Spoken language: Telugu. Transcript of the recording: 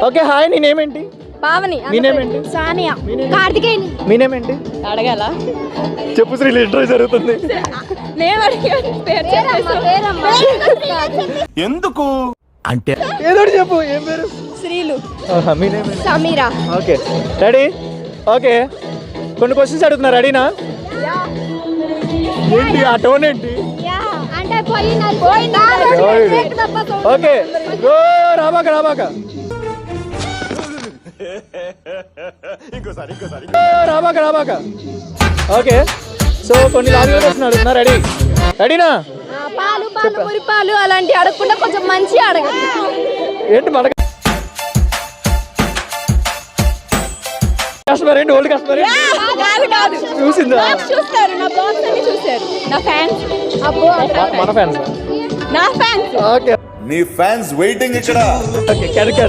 ఓకే హాయ్, నీ నేమ్ ఏంటి? పావని. మీ నేమ్ ఏంటి? సానియా. కార్తికేయని. మీ నేమ్ ఏంటి? అడగాల చెప్పు శ్రీలు, ఇంటర్వ్యూ జరుగుతుంది. నేను అడిగాను పేరు ఎందుకు అంటే ఏదో చెప్పు. ఏం పేరు? శ్రీలు. మీ నేమ్ ఏంటి? సమీరా. Okay ready? ఓకే కొన్ని క్వశ్చన్స్ అడుగుతున్నా, రెడీనా? ఏంటి ఆ టోన్ ఏంటి? అంటే ఓకే గో. రాబాక రాబాక. ఓకే సో కొన్ని లాజికల్ క్వశ్చన్ అడుగుతున్నా, రెడీనా? పాలు మురిపాలు అలాంటి అడగకుండా కొంచెం మంచి అడగండి. ఏంటి మన కస్టమర్ ఏంటి? ఓల్డ్ కస్టమర్ కాదు చూసిందా? చూస్తారు, నా బ్లాగ్స్ అన్ని చూస్తారు. నా ఫ్యాన్స్. మన ఫ్యాన్స్. నా ఫ్యాన్స్. ఓకే నీ ఫ్యాన్స్ వెయిటింగ్ ఇక్కడ. Okay correct.